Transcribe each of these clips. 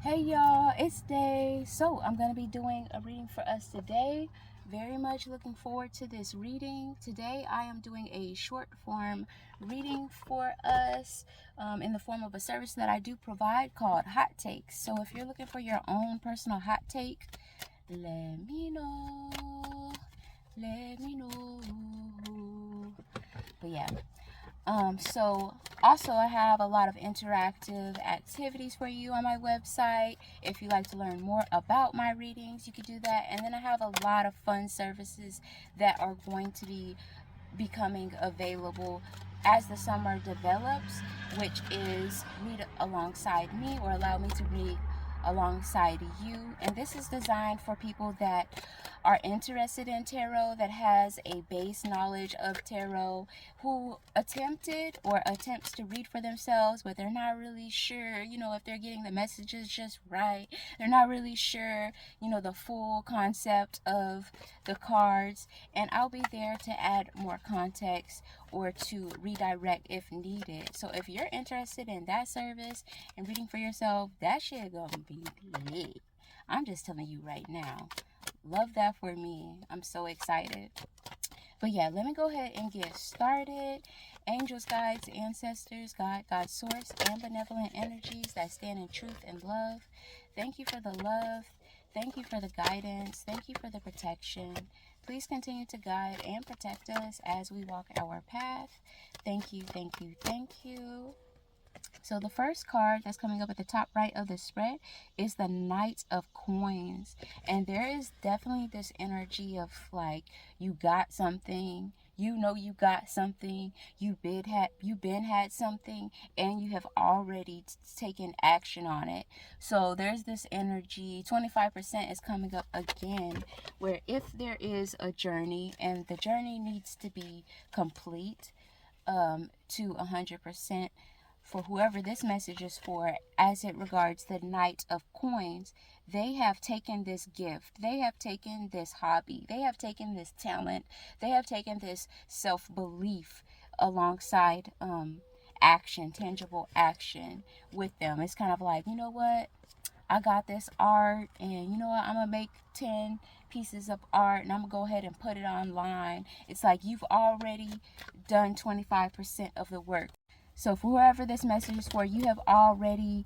Hey y'all, it's Day. So I'm going to be doing a reading for us today. Very much looking forward to this reading. Today I am doing a short form reading for us in the form of a service that I do provide called Hot Takes. So if you're looking for your own personal hot take, let me know. Let me know. But yeah, so also I have a lot of interactive activities for you on my website. If you'd like to learn more about my readings, you could do that. And then I have a lot of fun services that are going to be becoming available as the summer develops, which is read alongside me or allow me to read alongside you. And this is designed for people that are interested in tarot, that has a base knowledge of tarot, who attempted or attempts to read for themselves, but they're not really sure, if they're getting the messages just right. They're not really sure, the full concept of the cards. And I'll be there to add more context or to redirect if needed. So if you're interested in that service and reading for yourself, that shit gonna be lit. I'm just telling you right now. Love that for me. I'm so excited. But yeah, let me go ahead and get started. Angels, guides, ancestors, God, source, and benevolent energies that stand in truth and love. Thank you for the love. Thank you for the guidance. Thank you for the protection. Please continue to guide and protect us as we walk our path. Thank you, thank you, thank you. So the first card that's coming up at the top right of the spread is the Knight of Coins. And there is definitely this energy of like, you got something, you got something, you've been had something, and you have already taken action on it. So there's this energy. 25% is coming up again, where if there is a journey and the journey needs to be complete to 100%, for whoever this message is for, as it regards the Knight of Coins, they have taken this gift, they have taken this hobby, they have taken this talent, they have taken this self-belief alongside action, tangible action with them. It's kind of like, you know what, I got this art, and you know what, I'm gonna make 10 pieces of art and I'm gonna go ahead and put it online. It's like you've already done 25% of the work. So for whoever this message is for, you have already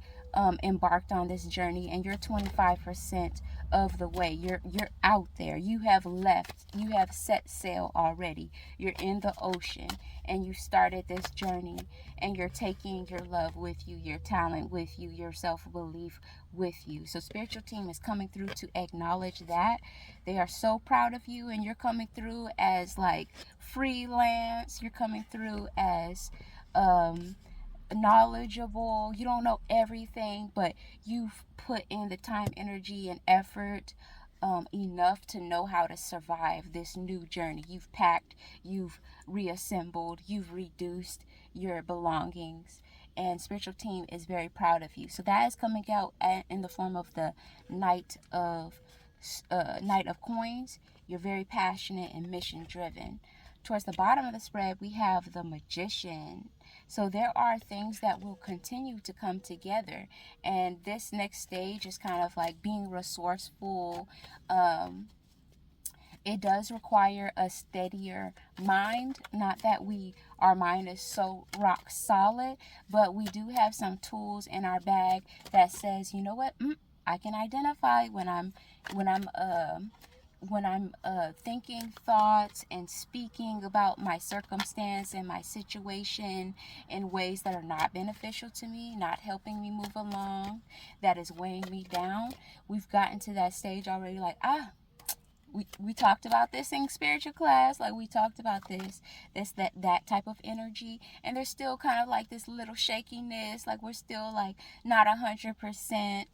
embarked on this journey, and you're 25% of the way. You're out there. You have left. You have set sail already. You're in the ocean, and you started this journey, and you're taking your love with you, your talent with you, your self-belief with you. So spiritual team is coming through to acknowledge that. They are so proud of you, and you're coming through as like freelance. You're coming through as knowledgeable. You don't know everything, but you've put in the time, energy, and effort enough to know how to survive this new journey. You've packed, you've reassembled, you've reduced your belongings, and spiritual team is very proud of you. So that is coming out in the form of the Knight of Coins. You're very passionate and mission driven. Towards the bottom of the spread, we have the Magician. So there are things that will continue to come together. And this next stage is kind of like being resourceful. It does require a steadier mind. Not that our mind is so rock solid, but we do have some tools in our bag that says, you know what, I can identify when I'm thinking thoughts and speaking about my circumstance and my situation in ways that are not beneficial to me, not helping me move along, that is weighing me down. We've gotten to that stage already, like, we talked about this in spiritual class. Like, we talked about that type of energy, and there's still kind of like this little shakiness, like we're still like not 100%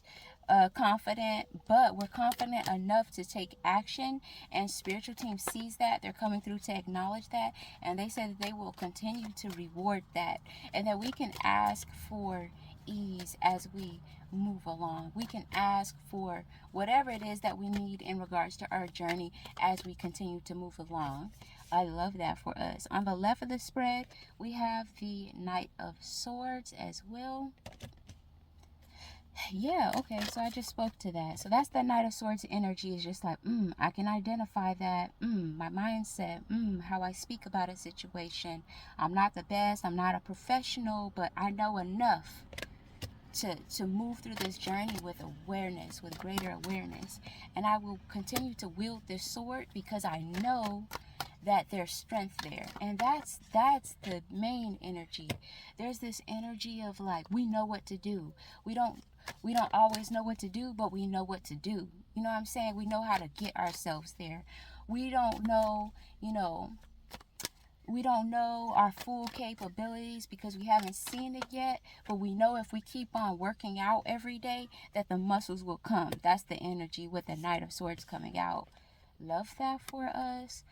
confident, but we're confident enough to take action, and spiritual team sees that. They're coming through to acknowledge that, and they said that they will continue to reward that, and that we can ask for ease as we move along. We can ask for whatever it is that we need in regards to our journey as we continue to move along. I love that for us. On the left of the spread, we have the Knight of Swords as well. Yeah, okay, so I just spoke to that. So that's the Knight of Swords energy, is just like, I can identify that, my mindset, how I speak about a situation. I'm not the best, I'm not a professional, but I know enough to move through this journey with awareness, with greater awareness. And I will continue to wield this sword because I know that there's strength there. And that's the main energy. There's this energy of like, we know what to do. We don't always know what to do, but we know what to do. You know what I'm saying? We know how to get ourselves there. We don't know, you know, we don't know our full capabilities because we haven't seen it yet, but we know if we keep on working out every day that the muscles will come. That's the energy with the Knight of Swords coming out. Love that for us.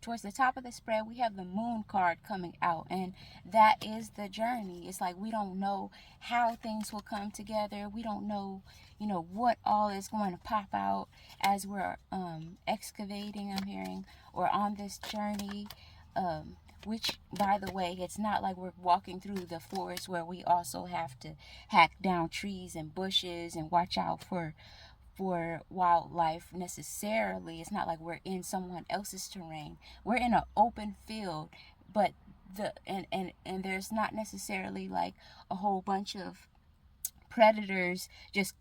Towards the top of the spread, we have the Moon card coming out, and that is the journey. It's like we don't know how things will come together. We don't know, what all is going to pop out as we're excavating, I'm hearing, or on this journey. Which, by the way, it's not like we're walking through the forest where we also have to hack down trees and bushes and watch out for wildlife necessarily. It's not like we're in someone else's terrain. We're in an open field, but and there's not necessarily like a whole bunch of predators just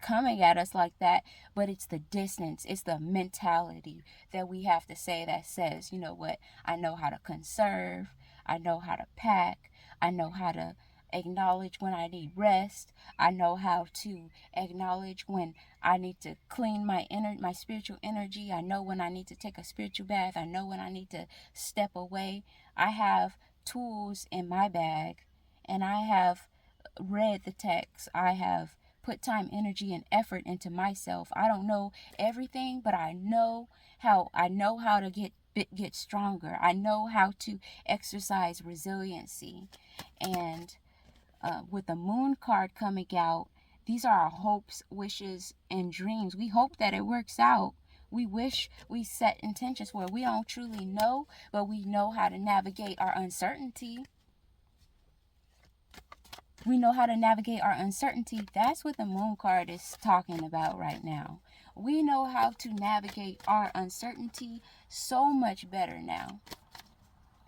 coming at us like that, but it's the distance, it's the mentality that we have to say that says, you know what, I know how to conserve, I know how to pack, I know how to acknowledge when I need rest, I know how to acknowledge when I need to clean my spiritual energy, I know when I need to take a spiritual bath, I know when I need to step away. I have tools in my bag, and I have read the text. I have put time, energy, and effort into myself. I don't know everything, but I know how to get stronger. I know how to exercise resiliency. And with the Moon card coming out, these are our hopes, wishes, and dreams. We hope that it works out. We wish, we set intentions where we don't truly know, but we know how to navigate our uncertainty. We know how to navigate our uncertainty. That's what the Moon card is talking about right now. We know how to navigate our uncertainty so much better now.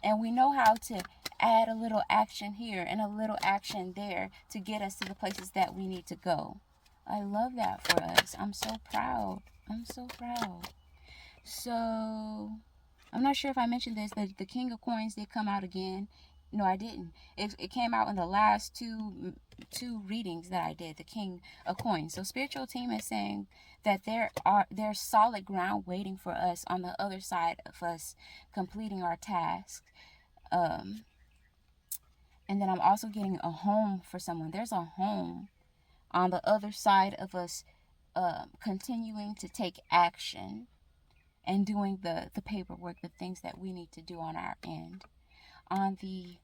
And we know how to add a little action here and a little action there to get us to the places that we need to go. I love that for us. I'm so proud. I'm so proud. So I'm not sure if I mentioned this. The King of Coins did come out again. No, I didn't. It came out in the last two readings that I did. The King of Coins. So spiritual team is saying that there's solid ground waiting for us on the other side of us completing our task. And then I'm also getting a home for someone. There's a home on the other side of us continuing to take action and doing the paperwork, the things that we need to do on our end. On the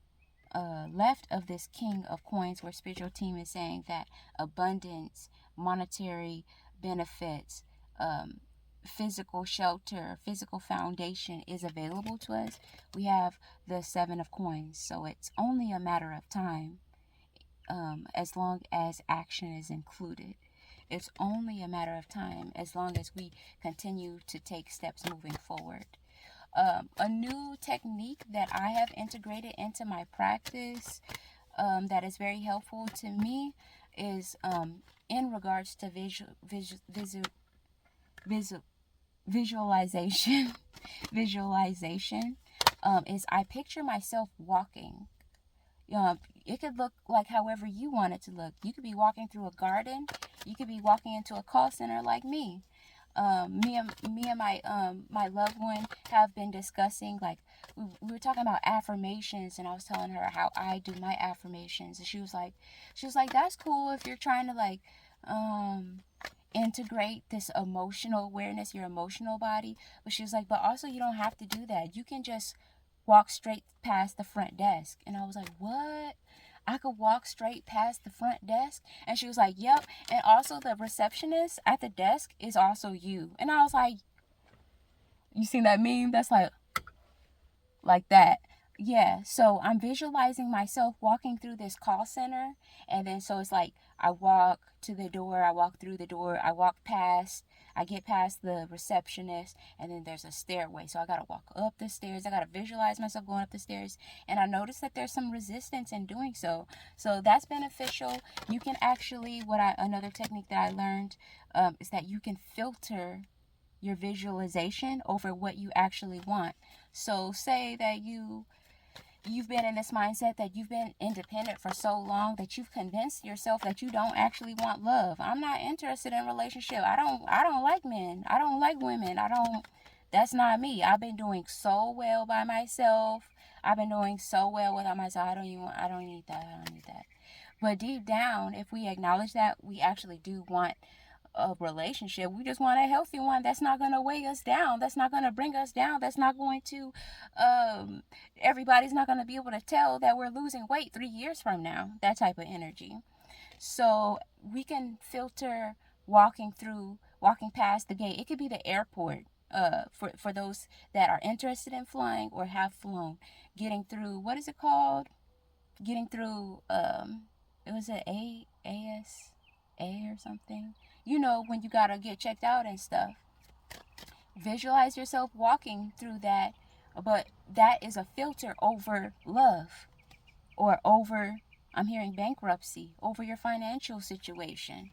left of this King of Coins, where spiritual team is saying that abundance, monetary benefits, physical shelter, physical foundation is available to us, we have the Seven of Coins. So it's only a matter of time, as long as action is included. It's only a matter of time as long as we continue to take steps moving forward. A new technique that I have integrated into my practice, that is very helpful to me, is in regards to visualization. Visualization is I picture myself walking. It could look like however you want it to look. You could be walking through a garden. You could be walking into a call center like me. Me and my loved one have been discussing, like, we were talking about affirmations, and I was telling her how I do my affirmations, and she was like that's cool if you're trying to like integrate this emotional awareness, your emotional body, but she was like, but also you don't have to do that. You can just walk straight past the front desk. And I was like, what? I could walk straight past the front desk? And she was like, yep. And also the receptionist at the desk is also you. And I was like, you seen that meme? That's like that. Yeah, so I'm visualizing myself walking through this call center, and then so it's like I walk to the door, I walk through the door, I get past the receptionist, and then there's a stairway. So I gotta walk up the stairs. I gotta visualize myself going up the stairs, and I notice that there's some resistance in doing so. So that's beneficial. You can actually, another technique that I learned is that you can filter your visualization over what you actually want. So say that you've been in this mindset that you've been independent for so long that you've convinced yourself that you don't actually want love. I'm not interested in a relationship. I don't like men. I don't like women. That's not me. I've been doing so well by myself. I've been doing so well without myself. I don't need that. But deep down, if we acknowledge that we actually do want a relationship, we just want a healthy one that's not going to weigh us down, that's not going to bring us down, that's not going to everybody's not going to be able to tell that we're losing weight 3 years from now, that type of energy. So we can filter walking past the gate. It could be the airport, for those that are interested in flying or have flown, getting through, what is it called, getting through it was an ASA or something, when you gotta get checked out and stuff. Visualize yourself walking through that, but that is a filter over love, or over, I'm hearing bankruptcy, over your financial situation,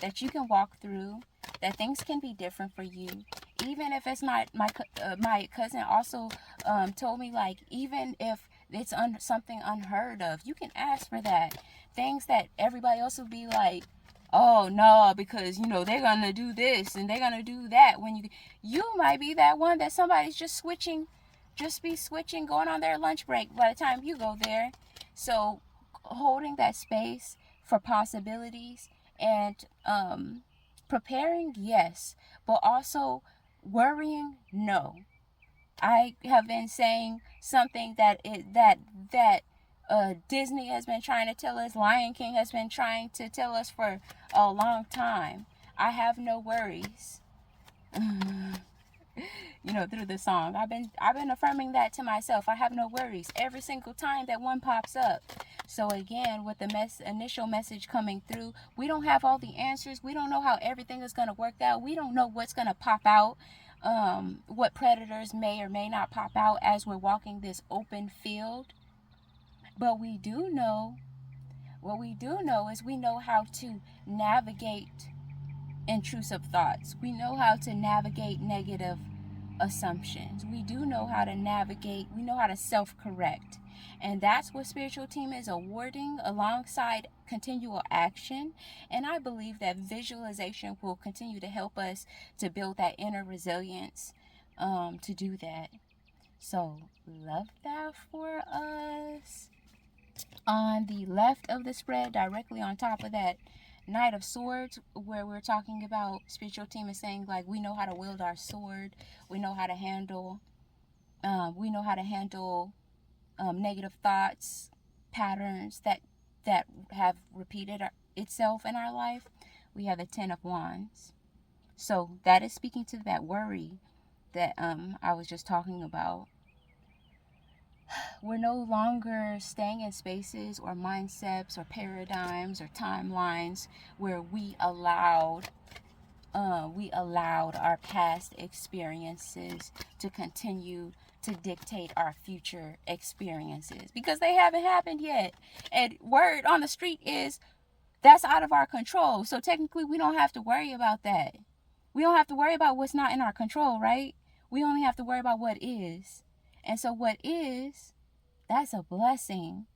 that you can walk through, that things can be different for you. Even if it's not, my cousin also told me, like, even if it's something unheard of, you can ask for that. Things that everybody else will be like, oh no, because they're gonna do this and they're gonna do that. When you might be that one that somebody's just switching, going on their lunch break by the time you go there. So holding that space for possibilities and preparing, yes, but also worrying, no. I have been saying something that Disney has been trying to tell us, Lion King has been trying to tell us for a long time. I have no worries. Through the song, I've been affirming that to myself. I have no worries every single time that one pops up. So again, with the initial message coming through, we don't have all the answers. We don't know how everything is going to work out. We don't know what's going to pop out, what predators may or may not pop out as we're walking this open field. But what we do know is we know how to navigate intrusive thoughts. We know how to navigate negative assumptions. We do know how to navigate, we know how to self-correct. And that's what Spiritual Team is awarding alongside continual action. And I believe that visualization will continue to help us to build that inner resilience to do that. So love that for us. On the left of the spread, directly on top of that Knight of Swords, where we're talking about, Spiritual Team is saying, like, we know how to wield our sword. We know how to handle negative thoughts, patterns that have repeated itself in our life. We have the 10 of Wands. So that is speaking to that worry that I was just talking about. We're no longer staying in spaces or mindsets or paradigms or timelines where we allowed our past experiences to continue to dictate our future experiences, because they haven't happened yet. And word on the street is that's out of our control. So technically we don't have to worry about that. We don't have to worry about what's not in our control, right? We only have to worry about what is. And so what is, that's a blessing,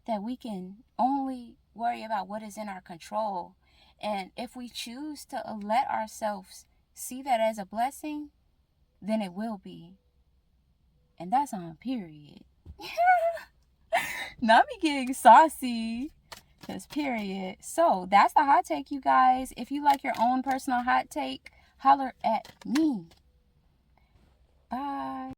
that we can only worry about what is in our control. And if we choose to let ourselves see that as a blessing, then it will be. And that's on period. Not me getting saucy. Just period. So that's the hot take, you guys. If you like your own personal hot take, holler at me. Bye.